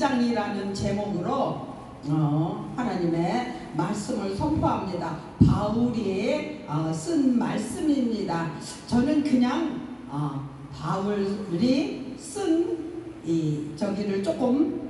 겁장이라는 제목으로 하나님의 말씀을 선포합니다. 바울이 쓴 말씀입니다. 저는 그냥 바울이 쓴 이 저기를 조금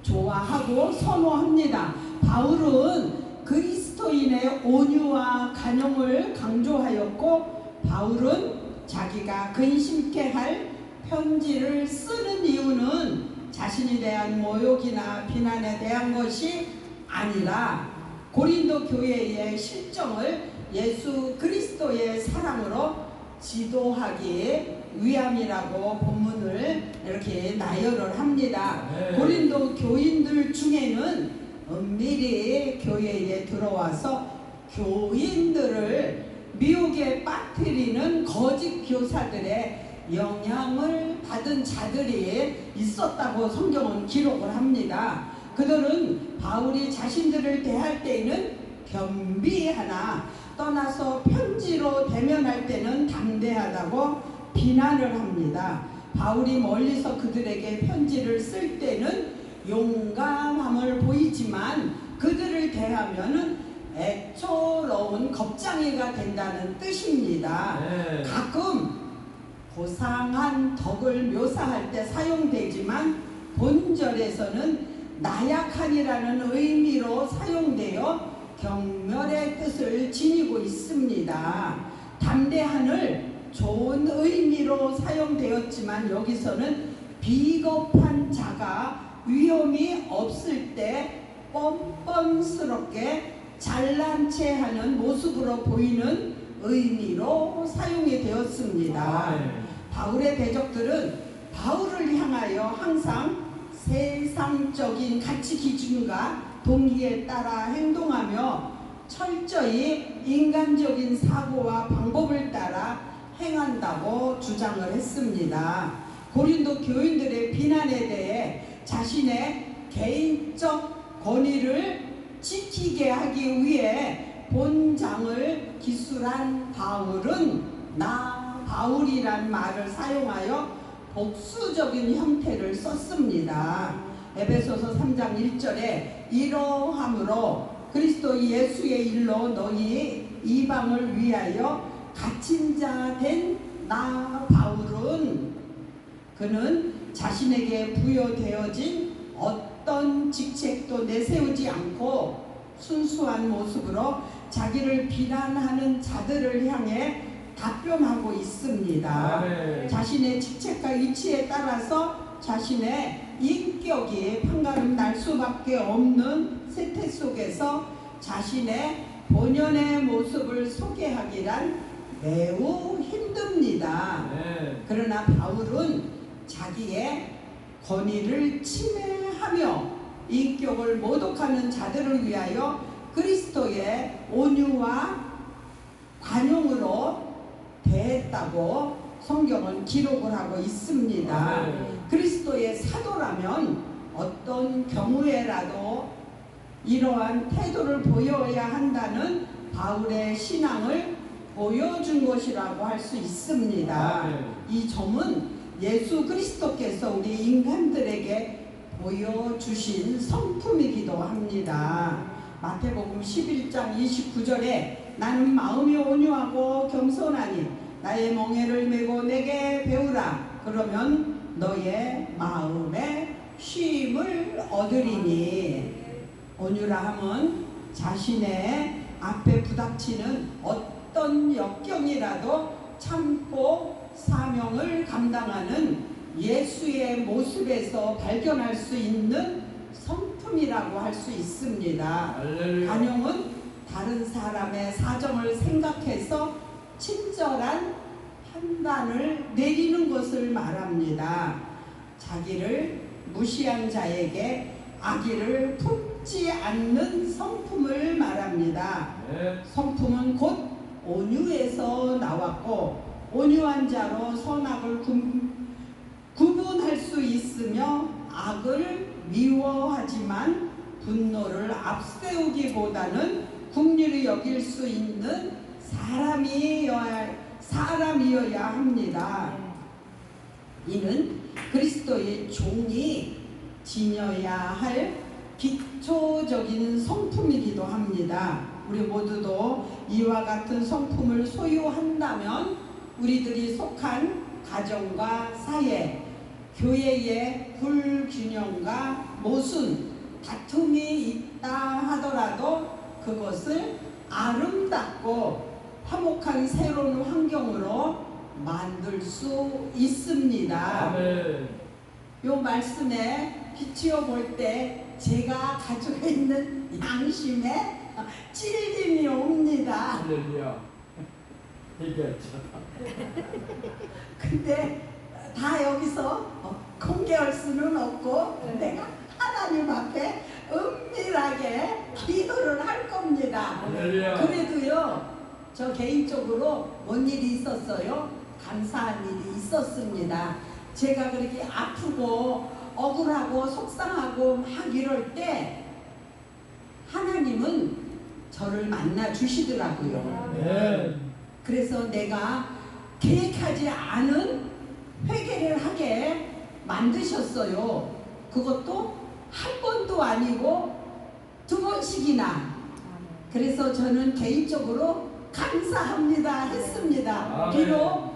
좋아하고 선호합니다. 바울은 그리스도인의 온유와 간용을 강조하였고, 바울은 자기가 근심케 할 편지를 쓰는 이유는 자신에 대한 모욕이나 비난에 대한 것이 아니라 고린도 교회의 실정을 예수 그리스도의 사랑으로 지도하기 위함이라고 본문을 이렇게 나열을 합니다. 고린도 교인들 중에는 은밀히 교회에 들어와서 교인들을 미혹에 빠뜨리는 거짓 교사들의 영향을 받은 자들이 있었다고 성경은 기록을 합니다. 그들은 바울이 자신들을 대할 때에는 겸비하나 떠나서 편지로 대면할 때는 담대하다고 비난을 합니다. 바울이 멀리서 그들에게 편지를 쓸 때는 용감함을 보이지만 그들을 대하면은 애처로운 겁장이가 된다는 뜻입니다. 가끔 고상한 덕을 묘사할 때 사용되지만 본절에서는 나약한이라는 의미로 사용되어 경멸의 뜻을 지니고 있습니다. 담대한을 좋은 의미로 사용되었지만 여기서는 비겁한 자가 위험이 없을 때 뻔뻔스럽게 잘난 체 하는 모습으로 보이는 의미로 사용이 되었습니다. 바울의 대적들은 바울을 향하여 항상 세상적인 가치 기준과 동기에 따라 행동하며 철저히 인간적인 사고와 방법을 따라 행한다고 주장을 했습니다. 고린도 교인들의 비난에 대해 자신의 개인적 권위를 지키게 하기 위해 본장을 기술한 바울은 나 바울이란 말을 사용하여 복수적인 형태를 썼습니다. 에베소서 3장 1절에 이러함으로 그리스도 예수의 일로 너희 이방을 위하여 갇힌 자 된 나 바울은 그는 자신에게 부여되어진 어떤 직책도 내세우지 않고 순수한 모습으로 자기를 비난하는 자들을 향해 답변하고 있습니다. 자신의 직책과 위치에 따라서 자신의 인격이 판가름 날 수밖에 없는 세태 속에서 자신의 본연의 모습을 소개하기란 매우 힘듭니다. 그러나 바울은 자기의 권위를 침해하며 인격을 모독하는 자들을 위하여 그리스도의 온유와 관용으로 대했다고 성경은 기록을 하고 있습니다. 그리스도의 사도라면 어떤 경우에라도 이러한 태도를 보여야 한다는 바울의 신앙을 보여준 것이라고 할 수 있습니다. 이 점은 예수 그리스도께서 우리 인간들에게 보여주신 성품이기도 합니다. 마태복음 11장 29절에 나는 마음이 온유하고 겸손하니 나의 멍에를 메고 내게 배우라. 그러면 너의 마음에 쉼을 얻으리니. 온유라 함은 자신의 앞에 부닥치는 어떤 역경이라도 참고 사명을 감당하는 예수의 모습에서 발견할 수 있는 성품이라고 할 수 있습니다. 관용은 다른 사람의 사정을 생각해서 친절한 판단을 내리는 것을 말합니다. 자기를 무시한 자에게 악의를 품지 않는 성품을 말합니다. 성품은 곧 온유에서 나왔고 온유한 자로 선악을 구분할 수 있으며 악을 미워하지만 분노를 앞세우기보다는 긍휼히 여길 수 있는 사람이어야 합니다. 이는 그리스도의 종이 지녀야 할 기초적인 성품이기도 합니다. 우리 모두도 이와 같은 성품을 소유한다면 우리들이 속한 가정과 사회, 교회의 불균형과 모순, 다툼이 있다 하더라도 그것을 아름답고 화목한 새로운 환경으로 만들 수 있습니다. 아멘. 요 말씀에 비추어 볼 때 제가 가지고 있는 양심에 찔림이 옵니다. 할렐루야. 얘기하자. 근데 다 여기서 공개할 수는 없고 내가 하나님 앞에 은밀하게 기도를 할 겁니다. 할렐루야. 그래도요, 저 개인적으로 뭔 일이 있었어요? 감사한 일이 있었습니다. 제가 그렇게 아프고 억울하고 속상하고 막 이럴 때 하나님은 저를 만나 주시더라고요. 네. 그래서 내가 계획하지 않은 회개를 하게 만드셨어요. 그것도 한 번도 아니고 2번씩이나. 그래서 저는 개인적으로 감사합니다 했습니다. 비록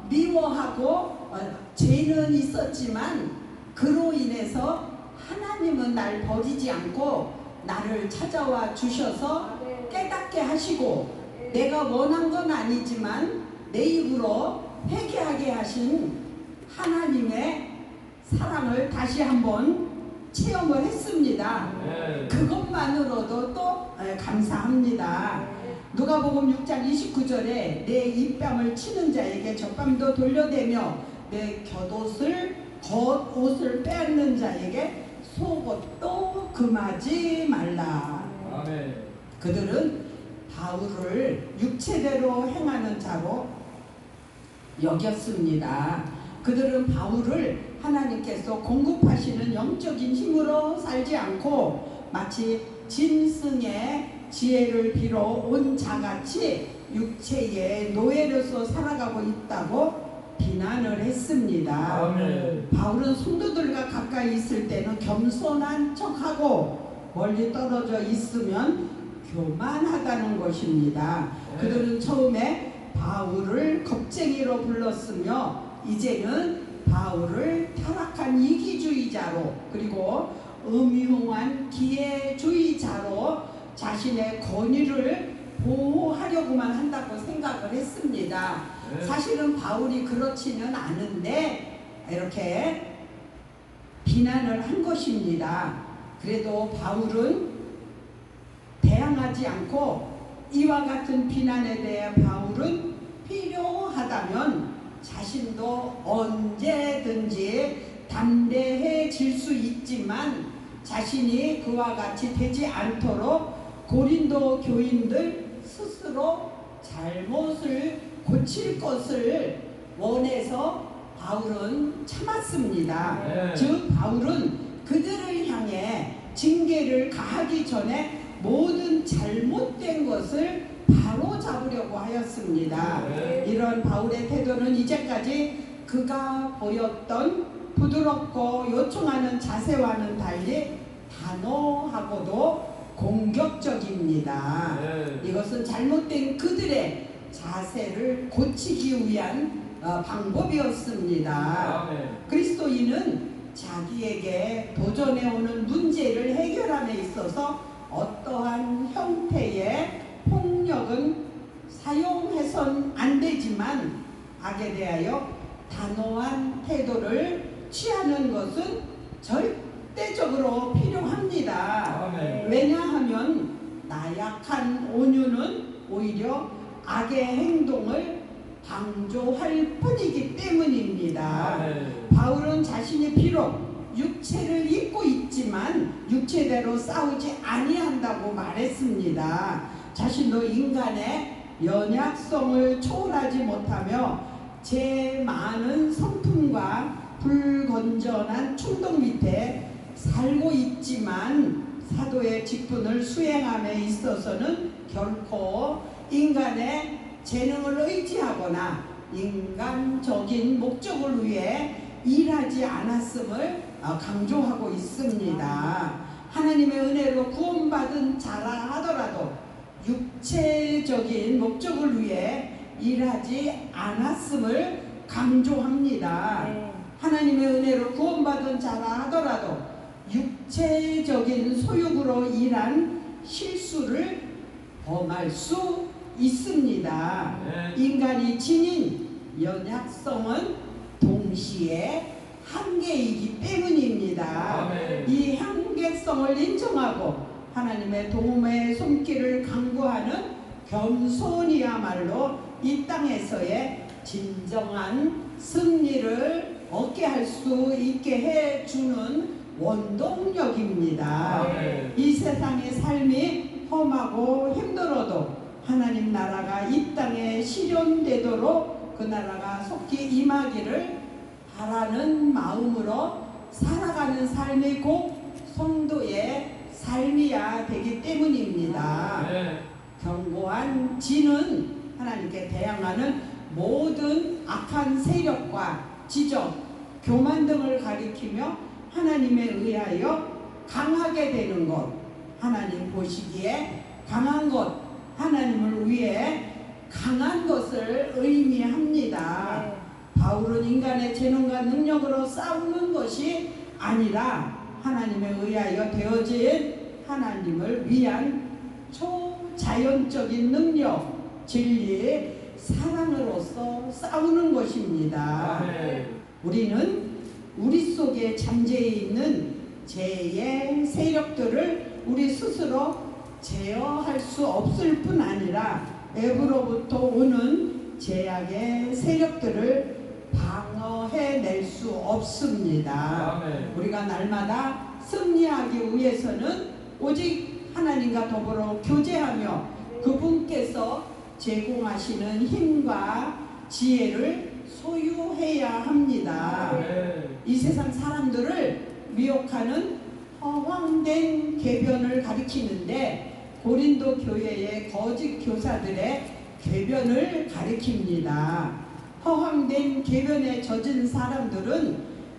미워하고 죄는 있었지만 그로 인해서 하나님은 날 버리지 않고 나를 찾아와 주셔서 깨닫게 하시고 내가 원한 건 아니지만 내 입으로 회개하게 하신 하나님의 사랑을 다시 한번 체험을 했습니다. 그것만으로도 또 감사합니다. 누가복음 6장 29절에 내 입뺨을 치는 자에게 젖밤도 돌려대며 내 겉옷을 빼앗는 자에게 속옷도 금하지 말라. 아멘. 그들은 바울을 육체대로 행하는 자로 여겼습니다. 그들은 바울을 하나님께서 공급하시는 영적인 힘으로 살지 않고 마치 짐승의 지혜를 빌어 온 자같이 육체의 노예로서 살아가고 있다고 비난을 했습니다. 아멘. 바울은 성도들과 가까이 있을 때는 겸손한 척하고 멀리 떨어져 있으면 교만하다는 것입니다. 그들은 처음에 바울을 겁쟁이로 불렀으며 이제는 바울을 타락한 이기주의자로 그리고 음흉한 기회주의자로 자신의 권위를 보호하려고만 한다고 생각을 했습니다. 사실은 바울이 그렇지는 않은데 이렇게 비난을 한 것입니다. 그래도 바울은 대항하지 않고 이와 같은 비난에 대해 바울은 필요하다면 자신도 언제든지 담대해질 수 있지만 자신이 그와 같이 되지 않도록 고린도 교인들 스스로 잘못을 고칠 것을 원해서 바울은 참았습니다. 즉 바울은 그들을 향해 징계를 가하기 전에 모든 잘못된 것을 바로 잡으려고 하였습니다. 이런 바울의 태도는 이제까지 그가 보였던 부드럽고 요청하는 자세와는 달리 단호하고도 공격적입니다. 이것은 잘못된 그들의 자세를 고치기 위한 방법이었습니다. 그리스도인은 자기에게 도전해오는 문제를 해결함에 있어서 어떠한 형태의 폭력은 사용해선 안 되지만 악에 대하여 단호한 태도를 취하는 것은 절대적으로 필요합니다. 왜냐하면 나약한 온유는 오히려 악의 행동을 방조할 뿐이기 때문입니다. 바울은 자신이 비록 육체를 입고 있지만 육체대로 싸우지 아니한다고 말했습니다. 자신도 인간의 연약성을 초월하지 못하며 제 많은 성품과 불건전한 충동 밑에 살고 있지만 사도의 직분을 수행함에 있어서는 결코 인간의 재능을 의지하거나 인간적인 목적을 위해 일하지 않았음을 강조하고 있습니다. 하나님의 은혜로 구원받은 자라 하더라도 육체적인 목적을 위해 일하지 않았음을 강조합니다. 하나님의 은혜로 구원받은 자라 하더라도 육체적인 소욕으로 일한 실수를 범할 수 있습니다. 인간이 지닌 연약성은 동시에 한계이기 때문입니다. 이 한계성을 인정하고 하나님의 도움의 손길을 간구하는 겸손이야말로 이 땅에서의 진정한 승리를 얻게 할 수 있게 해주는 원동력입니다. 이 세상의 삶이 험하고 힘들어도 하나님 나라가 이 땅에 실현되도록 그 나라가 속히 임하기를 바라는 마음으로 살아가는 삶이 곧 성도의 삶이야 되기 때문입니다. 견고한 진은 하나님께 대항하는 모든 악한 세력과 지적, 교만 등을 가리키며 하나님에 의하여 강하게 되는 것, 하나님 보시기에 강한 것, 하나님을 위해 강한 것을 의미합니다. 바울은 인간의 재능과 능력으로 싸우는 것이 아니라 하나님에 의하여 되어진 하나님을 위한 초자연적인 능력, 진리, 사랑으로서 싸우는 것입니다. 우리는 우리 속에 잠재해 있는 죄의 세력들을 우리 스스로 제어할 수 없을 뿐 아니라 외부로부터 오는 제약의 세력들을 방어해낼 수 없습니다. 우리가 날마다 승리하기 위해서는 오직 하나님과 더불어 교제하며 그분께서 제공하시는 힘과 지혜를 소유해야 합니다. 이 세상 사람들을 미혹하는 허황된 궤변을 가리키는데 고린도 교회의 거짓 교사들의 궤변을 가리킵니다. 허황된 궤변에 젖은 사람들은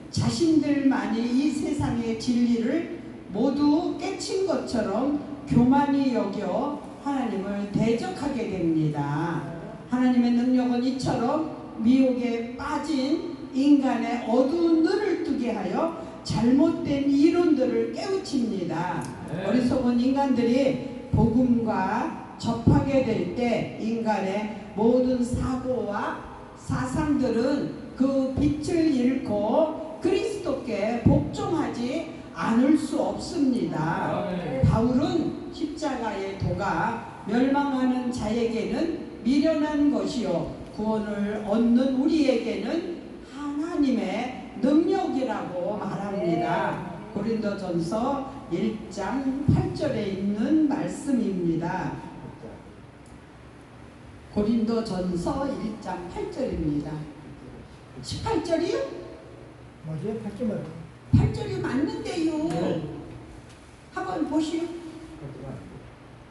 자신들만이 이 세상의 진리를 모두 깨친 것처럼 교만히 여겨 하나님을 대적하게 됩니다. 하나님의 능력은 이처럼 미혹에 빠진 인간의 어두운 눈을 뜨게 하여 잘못된 이론들을 깨우칩니다. 어리석은 인간들이 복음과 접하게 될 때 인간의 모든 사고와 사상들은 그 빛을 잃고 그리스도께 복종하지 않을 수 없습니다. 바울은 십자가의 도가 멸망하는 자에게는 미련한 것이요 구원을 얻는 우리에게는 하나님의 능력이라고 말합니다. 고린도전서 1장 8절에 있는 말씀입니다. 고린도전서 1장 8절입니다. 18절이요? 맞아요? 8절 맞아요. 8절이 맞는데요. 한번 보시오.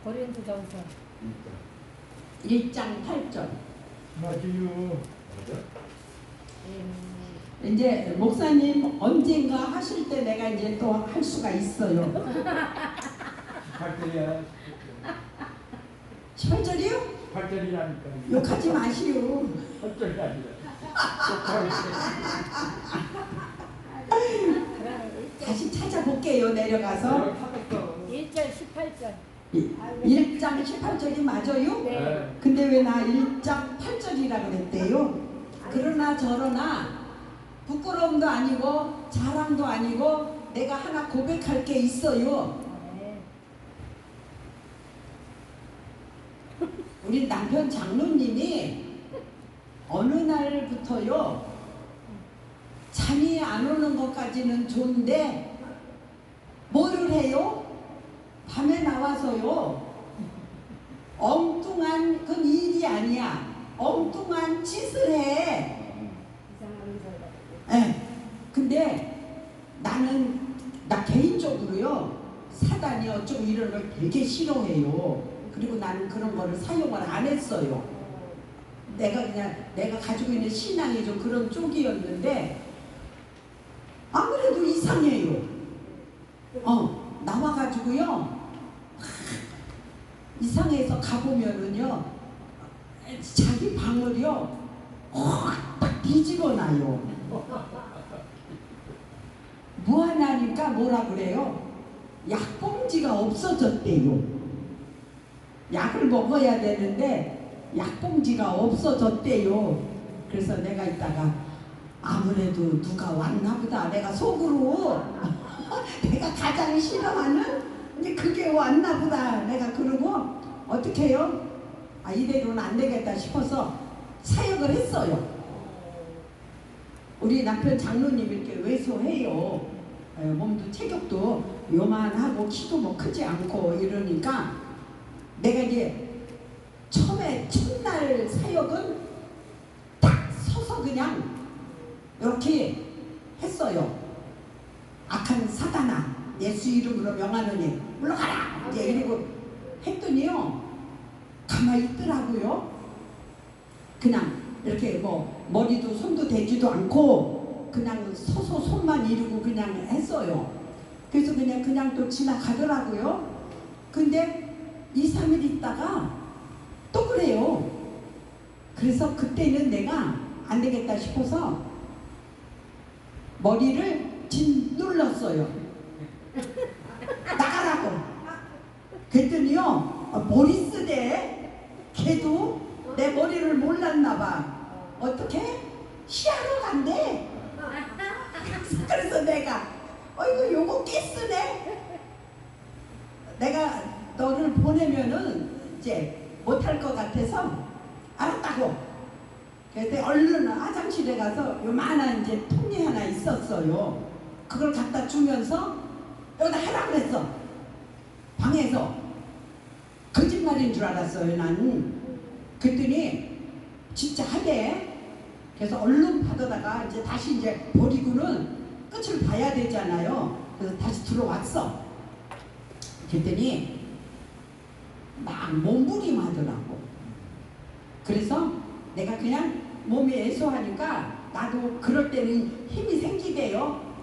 고린도전서 1장 8절. 맞아요. 이제 목사님 언젠가 하실 때 내가 이제 또 할 수가 있어요. 8절이야. 18절이요? 8절이라니까. 욕하지 마시오. 8절이 아니라. 다시 찾아볼게요. 내려가서 1절 18절 1장 18절이 맞아요? 네. 근데 왜 나 1장 8절이라 그랬대요? 그러나 저러나 부끄러움도 아니고 자랑도 아니고 내가 하나 고백할 게 있어요. 네. 우리 남편 장로님이 어느 날부터요 잠이 안 오는 것까지는 좋은데 뭐를 해요? 밤에 나와서요 엉뚱한 그 일이 아니야 엉뚱한 짓을 해. 네. 근데 나 개인적으로요 사단이 어쩌고 이런 걸 되게 싫어해요. 그리고 나는 그런 거를 사용을 안 했어요. 내가 가지고 있는 신앙이 좀 그런 쪽이었는데 아무래도 이 이상해요. 나와가지고요. 이상해서 가보면은요, 자기 방을요, 확 뒤집어놔요. 뭐하냐니까 뭐라 그래요? 약봉지가 없어졌대요. 약을 먹어야 되는데 약봉지가 없어졌대요. 그래서 내가 이따가 아무래도 누가 왔나 보다. 내가 속으로 내가 가장 싫어하는 이제 그게 왔나 보다. 내가 그러고 어떻게 해요? 이대로는 안 되겠다 싶어서 사역을 했어요. 우리 남편 장로님 이렇게 외소해요. 몸도 체격도 요만하고 키도 뭐 크지 않고 이러니까 내가 이제 처음에 첫날 사역은 딱 서서 그냥 이렇게 했어요. 악한 사단아, 예수 이름으로 명하노니 물러가라 이제 이러고 했더니요, 가만히 있더라고요. 그냥 이렇게 뭐 머리도 손도 대지도 않고 그냥 서서 손만 이루고 그냥 했어요. 그래서 그냥 또 지나가더라고요. 근데 2, 3일 있다가 또 그래요. 그래서 그때는 내가 안 되겠다 싶어서 머리를 짓눌렀어요. 나가라고. 그랬더니요, 머리 쓰대. 걔도 내 머리를 몰랐나 봐. 어떻게? 시하러 간대. 그래서 내가 어이구 요거 끼쓰네. 내가 너를 보내면은 이제 못할 것 같아서 알았다고. 그래서 얼른 화장실에 가서 요만한 이제 통이 하나 있었어요. 그걸 갖다 주면서 여기다 해라 그랬어. 방에서. 거짓말인 줄 알았어요, 나는. 그랬더니 진짜 하대. 그래서 얼른 받아다가 이제 다시 이제 버리고는 끝을 봐야 되잖아요. 그래서 다시 들어왔어. 그랬더니 막 몸부림하더라고. 그래서 내가 그냥 몸이 애소하니까 나도 그럴 때는 힘이 생기대요.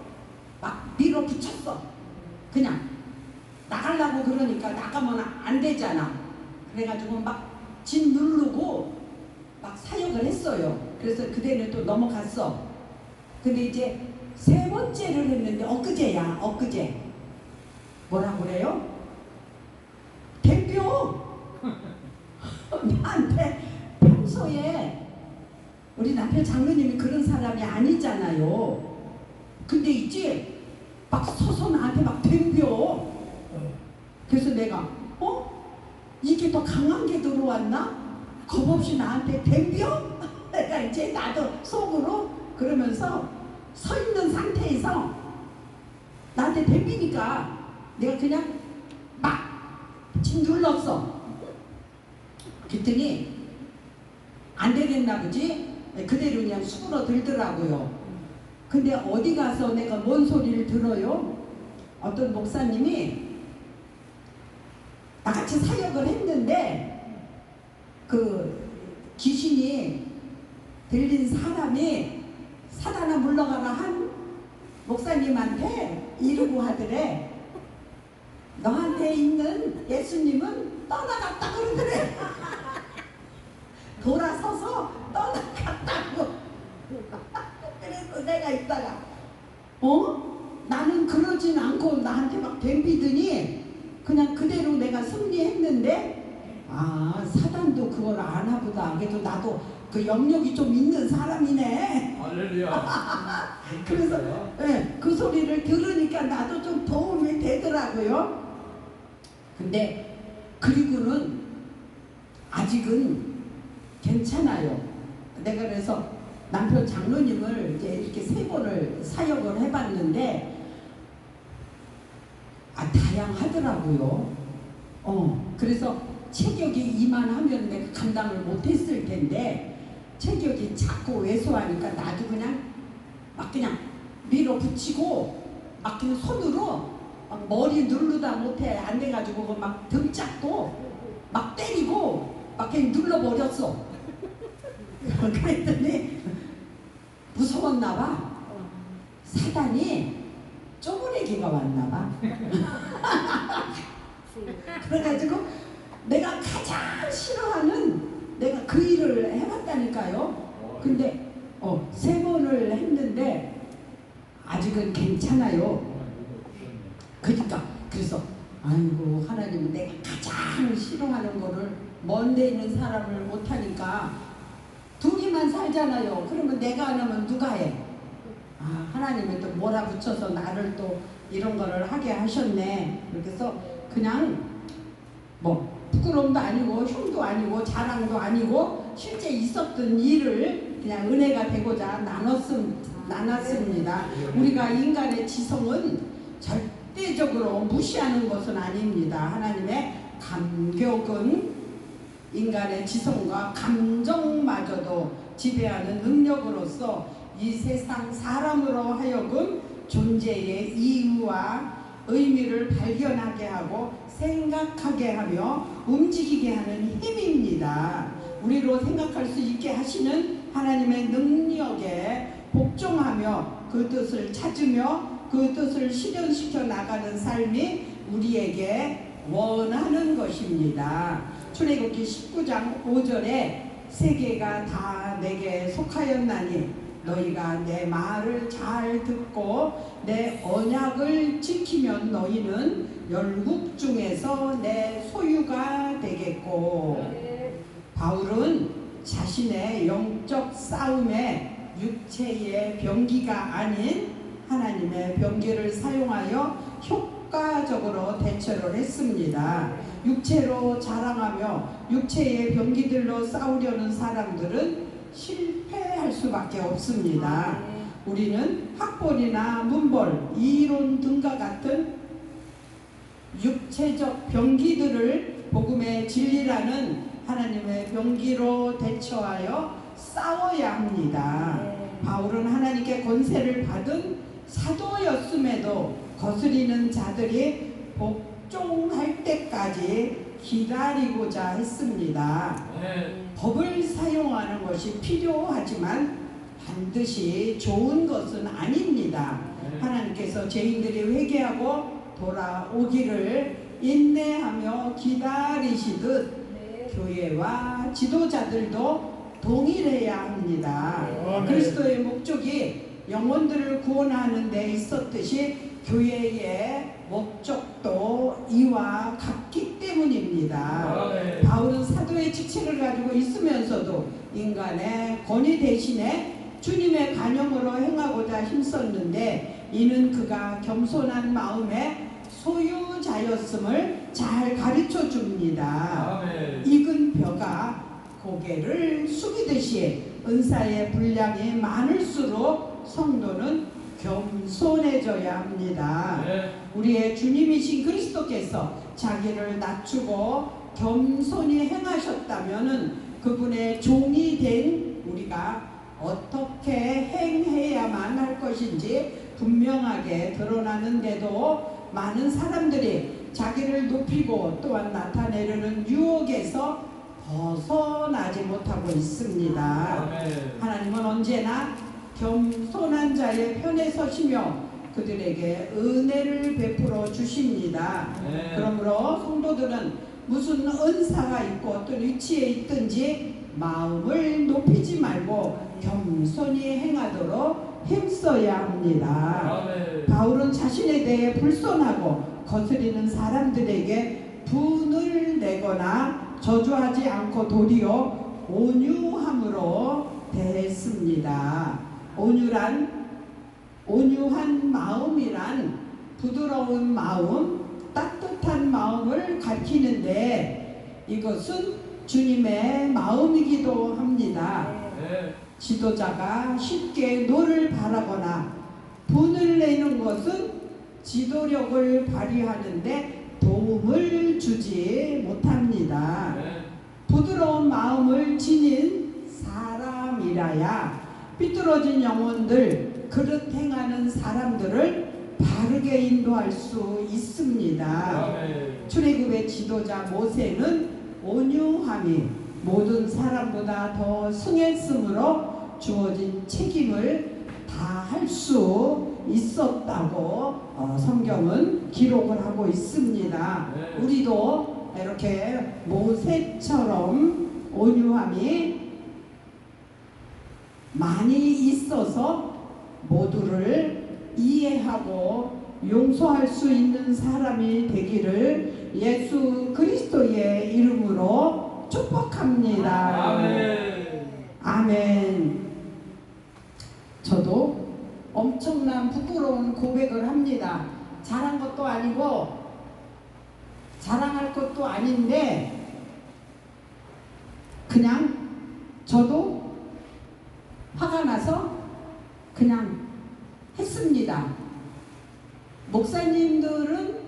막 밀어붙였어. 그냥 나가려고 그러니까 나가면 안 되잖아. 그래가지고 막 짓 누르고 막 사역을 했어요. 그래서 그대는 또 넘어갔어. 근데 이제 3번째를 했는데 엊그제야. 엊그제 뭐라 그래요? 대표 나한테 평소에 우리 남편 장로님이 그런 사람이 아니잖아요. 근데 이제 막 서서 나한테 막 덤벼. 그래서 내가 이게 더 강한 게 들어왔나? 겁없이 나한테 덤벼? 내가 이제 나도 속으로 그러면서 서 있는 상태에서 나한테 덤비니까 내가 그냥 막 짓눌렀어. 그랬더니 안 되겠나 보지? 그대로 그냥 수그러들더라고요. 근데 어디 가서 내가 뭔 소리를 들어요? 어떤 목사님이 나같이 사역을 했는데 그 귀신이 들린 사람이 사단아 물러가라 한 목사님한테 이러고 하더래. 너한테 있는 예수님은 떠나갔다 그러더래. 돌아서서 떠나갔다고. 그래서 내가 있다가 나는 그러진 않고 나한테 막 덤비더니 그냥 그대로 내가 승리했는데 사단도 그걸 아나 보다. 그래도 나도 그 영역이 좀 있는 사람이네. 할렐루야. 그래서 네, 그 소리를 들으니까 나도 좀 도움이 되더라고요. 근데 그리고는 아직은 괜찮아요. 내가 그래서 남편 장로님을 이제 이렇게 3번을 사역을 해봤는데 다양하더라고요. 그래서 체격이 이만하면 내가 감당을 못했을 텐데 체격이 자꾸 왜소하니까 나도 그냥 밀어붙이고 막 그냥 손으로 막 머리 누르다 못해 안 돼가지고 막 등 잡고 막 때리고 막 그냥 눌러버렸어. 그랬더니 무서웠나 봐. 사단이 쪼그레기가 왔나 봐. 그래가지고 내가 가장 싫어하는 내가 그 일을 해봤다니까요. 근데 3번을 했는데 아직은 괜찮아요. 그러니까 그래서 아이고 하나님은 내가 가장 싫어하는 거를 먼데 있는 사람을 못하니까 둘이만 살잖아요. 그러면 내가 안 하면 누가 해? 아 하나님이 또 몰아붙여서 나를 또 이런 거를 하게 하셨네. 그래서 그냥 뭐 부끄러움도 아니고 흉도 아니고 자랑도 아니고 실제 있었던 일을 그냥 은혜가 되고자 나눴습니다. 우리가 인간의 지성은 절대적으로 무시하는 것은 아닙니다. 하나님의 감격은 인간의 지성과 감정마저도 지배하는 능력으로서 이 세상 사람으로 하여금 존재의 이유와 의미를 발견하게 하고 생각하게 하며 움직이게 하는 힘입니다. 우리로 생각할 수 있게 하시는 하나님의 능력에 복종하며 그 뜻을 찾으며 그 뜻을 실현시켜 나가는 삶이 우리에게 원하는 것입니다. 출애굽기 19장 5절에 세계가 다 내게 속하였나니 너희가 내 말을 잘 듣고 내 언약을 지키면 너희는 열국 중에서 내 소유가 되겠고. 바울은 자신의 영적 싸움에 육체의 병기가 아닌 하나님의 병기를 사용하여 효과적으로 대처를 했습니다. 육체로 자랑하며 육체의 병기들로 싸우려는 사람들은 실패할 수밖에 없습니다. 우리는 학벌이나 문벌, 이론 등과 같은 육체적 병기들을 복음의 진리라는 하나님의 병기로 대처하여 싸워야 합니다. 바울은 하나님께 권세를 받은 사도였음에도 거스리는 자들이 복종할 때까지 기다리고자 했습니다. 법을 사용하는 것이 필요하지만 반드시 좋은 것은 아닙니다. 하나님께서 죄인들이 회개하고 돌아오기를 인내하며 기다리시듯 교회와 지도자들도 동일해야 합니다. 그리스도의 목적이 영혼들을 구원하는 데 있었듯이 교회의 목적도 이와 같기 때문입니다. 바울은 사도의 직책을 가지고 있으면서도 인간의 권위 대신에 주님의 간영으로 행하고자 힘썼는데 이는 그가 겸손한 마음의 소유자였음을 잘 가르쳐 줍니다. 익은 벼가 고개를 숙이듯이 은사의 분량이 많을수록 성도는 겸손해져야 합니다. 우리의 주님이신 그리스도께서 자기를 낮추고 겸손히 행하셨다면 그분의 종이 된 우리가 어떻게 행해야만 할 것인지 분명하게 드러나는데도 많은 사람들이 자기를 높이고 또한 나타내려는 유혹에서 벗어나지 못하고 있습니다. 하나님은 언제나 겸손한 자의 편에 서시며 그들에게 은혜를 베풀어 주십니다. 그러므로 성도들은 무슨 은사가 있고 어떤 위치에 있든지 마음을 높이지 말고 겸손히 행하도록 힘써야 합니다. 바울은 자신에 대해 불손하고 거스리는 사람들에게 분을 내거나 저주하지 않고 도리어 온유함으로 대했습니다. 온유한 마음이란 부드러운 마음, 따뜻한 마음을 가리키는데 이것은 주님의 마음이기도 합니다. 지도자가 쉽게 노를 바라거나 분을 내는 것은 지도력을 발휘하는데 도움을 주지 못합니다. 부드러운 마음을 지닌 사람이라야 삐뚤어진 영혼들, 그릇 행하는 사람들을 바르게 인도할 수 있습니다. 출애굽의 지도자 모세는 온유함이 모든 사람보다 더 승했으므로 주어진 책임을 다 할 수 있었다고 성경은 기록을 하고 있습니다. 네. 우리도 이렇게 모세처럼 온유함이 많이 있어서 모두를 이해하고 용서할 수 있는 사람이 되기를 예수 그리스도의 이름으로 축복합니다. 아멘. 아멘. 저도 엄청난 부끄러운 고백을 합니다. 잘한 것도 아니고 자랑할 것도 아닌데 그냥 저도 화가 나서 그냥 했습니다. 목사님들은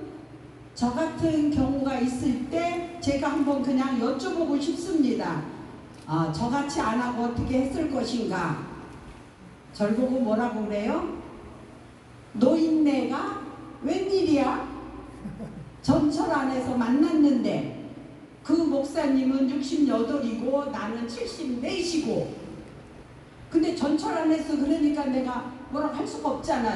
저 같은 경우가 있을 때 제가 한번 그냥 여쭤보고 싶습니다. 저같이 안 하고 어떻게 했을 것인가? 절 보고 뭐라고 그래요? 노인네가 웬일이야? 전철 안에서 만났는데 그 목사님은 68이고 나는 74이고 근데 전철 안에서 그러니까 내가 뭐라고 할 수가 없잖아요.